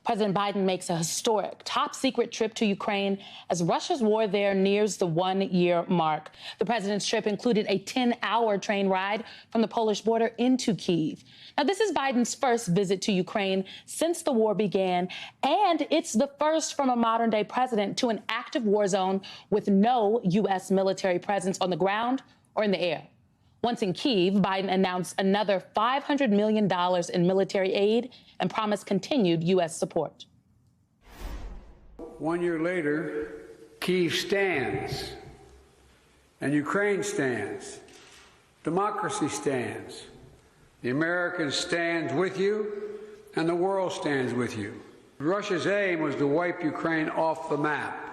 President Biden makes a historic top-secret trip to Ukraine as Russia's war there nears the one-year mark. The president's trip included a 10-hour train ride from the Polish border into Kyiv. Now, this is Biden's first visit to Ukraine since the war began, and it's the first from a modern-day president to an active war zone with no U.S. military presence on the ground or in the air. Once in Kyiv, Biden announced another $500 million in military aid and promised continued U.S. support. 1 year later, Kyiv stands, and Ukraine stands. Democracy stands. The Americans stand with you, and the world stands with you. Russia's aim was to wipe Ukraine off the map.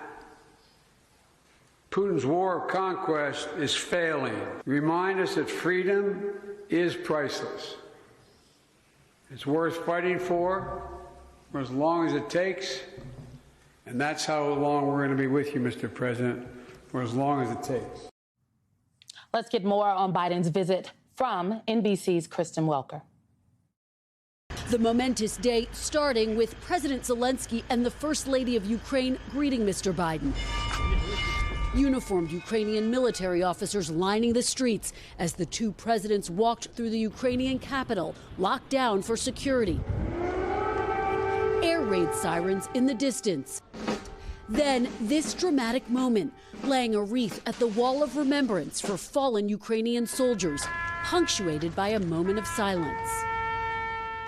Putin's war of conquest is failing. Remind us that freedom is priceless. It's worth fighting for as long as it takes, and that's how long we're going to be with you, Mr. President, for as long as it takes. Let's get more on Biden's visit from NBC's Kristen Welker. The momentous day starting with President Zelensky and the First Lady of Ukraine greeting Mr. Biden. Uniformed Ukrainian military officers lining the streets as the two presidents walked through the Ukrainian capital, locked down for security. Air raid sirens in the distance. Then this dramatic moment, laying a wreath at the wall of remembrance for fallen Ukrainian soldiers, punctuated by a moment of silence.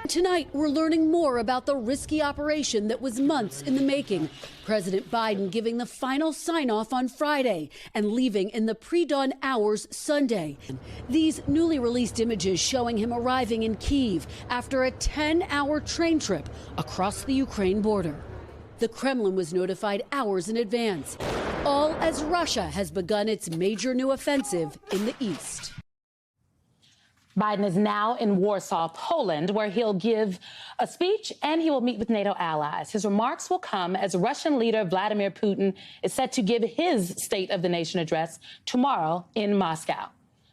Tonight, we're learning more about the risky operation that was months in the making. President Biden giving the final sign-off on Friday and leaving in the pre-dawn hours Sunday. These newly released images showing him arriving in Kyiv after a 10-hour train trip across the Ukraine border. The Kremlin was notified hours in advance, all as Russia has begun its major new offensive in the east. Biden is now in Warsaw, Poland, where he'll give a speech and he will meet with NATO allies. His remarks will come as Russian leader Vladimir Putin is set to give his State of the Nation address tomorrow in Moscow.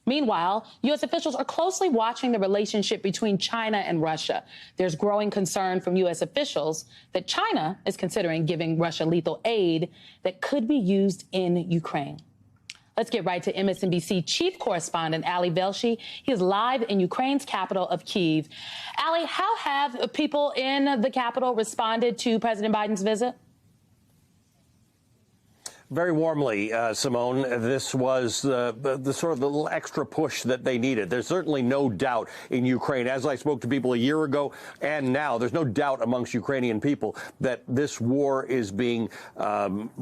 Meanwhile, U.S. officials are closely watching the relationship between China and Russia. There's growing concern from U.S. officials that China is considering giving Russia lethal aid that could be used in Ukraine. Let's get right to MSNBC chief correspondent Ali Velshi. He is live in Ukraine's capital of Kyiv. Ali, how have people in the capital responded to President Biden's visit? Very warmly, Simone. This was the sort of the little extra push that they needed. There's certainly no doubt in Ukraine, as I spoke to people a year ago and now, there's no doubt amongst Ukrainian people that this war is being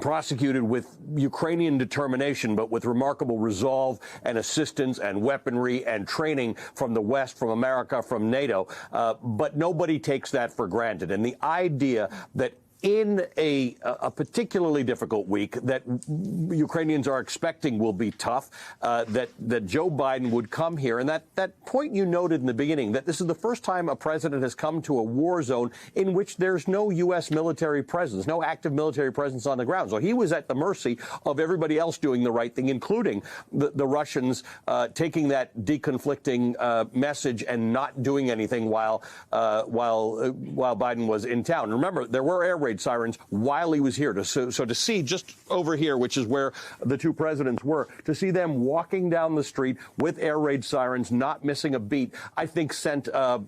prosecuted with Ukrainian determination, but with remarkable resolve and assistance and weaponry and training from the West, from America, from NATO. But nobody takes that for granted. And the idea that in a particularly difficult week that Ukrainians are expecting will be tough, that Joe Biden would come here. And that point you noted in the beginning, that this is the first time a president has come to a war zone in which there's no U.S. military presence, no active military presence on the ground. So he was at the mercy of everybody else doing the right thing, including the Russians taking that deconflicting message and not doing anything while Biden was in town. Remember, there were air raid sirens while he was here. So to see just over here, which is where the two presidents were, to see them walking down the street with air raid sirens, not missing a beat, I think sent a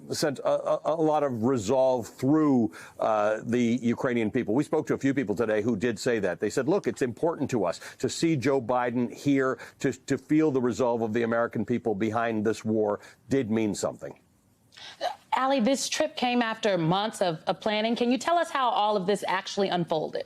lot of resolve through the Ukrainian people. We spoke to a few people today who did say that. They said, look, it's important to us to see Joe Biden here, to feel the resolve of the American people behind this war did mean something. Ali, this trip came after months of planning. Can you tell us how all of this actually unfolded?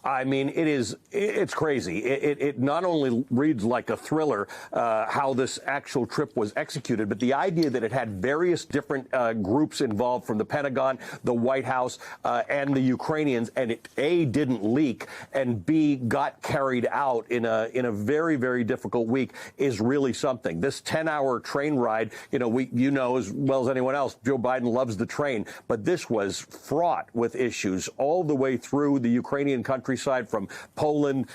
I mean, it's crazy. It not only reads like a thriller, how this actual trip was executed, but the idea that it had various different groups involved from the Pentagon, the White House, and the Ukrainians, and it, A, didn't leak, and B, got carried out in a very, very difficult week is really something. This 10-hour train ride, you know as well as anyone else, Joe Biden loves the train, but this was fraught with issues all the way through the Ukrainian country. countryside from Poland,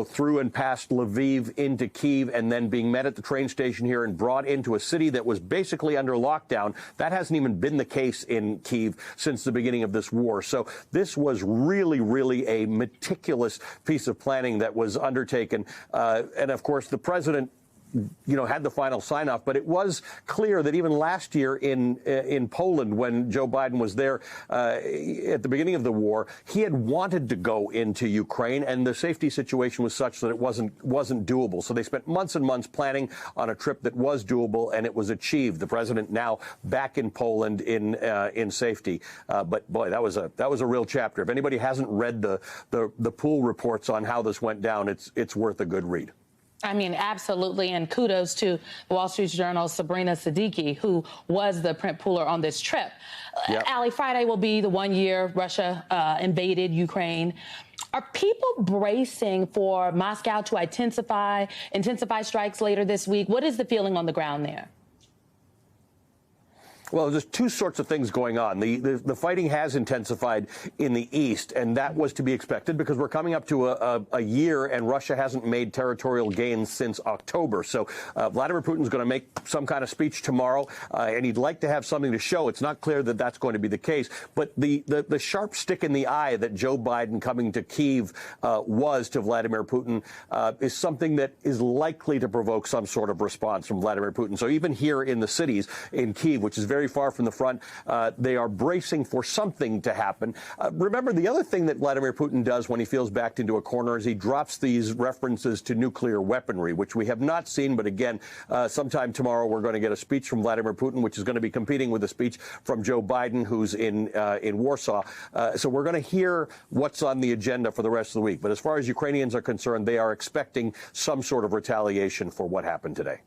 through and past Lviv into Kyiv, and then being met at the train station here and brought into a city that was basically under lockdown. That hasn't even been the case in Kyiv since the beginning of this war. So this was really, really a meticulous piece of planning that was undertaken. And of course, the president had the final sign-off, but it was clear that even last year in Poland, when Joe Biden was there at the beginning of the war, he had wanted to go into Ukraine, and the safety situation was such that it wasn't doable. So they spent months and months planning on a trip that was doable, and it was achieved. The president now back in Poland in safety. But boy, that was a real chapter. If anybody hasn't read the pool reports on how this went down, it's worth a good read. I mean, absolutely. And kudos to the Wall Street Journal's Sabrina Siddiqui, who was the print pooler on this trip. Yep. Ali, Friday will be the 1 year Russia invaded Ukraine. Are people bracing for Moscow to intensify strikes later this week? What is the feeling on the ground there? Well, there's two sorts of things going on. The fighting has intensified in the east, and that was to be expected because we're coming up to a year and Russia hasn't made territorial gains since October. So Vladimir Putin's going to make some kind of speech tomorrow, and he'd like to have something to show. It's not clear that that's going to be the case. But the sharp stick in the eye that Joe Biden coming to Kyiv was to Vladimir Putin is something that is likely to provoke some sort of response from Vladimir Putin. So even here in the cities, in Kyiv, which is very far from the front, they are bracing for something to happen. Remember, the other thing that Vladimir Putin does when he feels backed into a corner is he drops these references to nuclear weaponry, which we have not seen. But again, sometime tomorrow, we're going to get a speech from Vladimir Putin, which is going to be competing with a speech from Joe Biden, who's in Warsaw. So we're going to hear what's on the agenda for the rest of the week. But as far as Ukrainians are concerned, they are expecting some sort of retaliation for what happened today.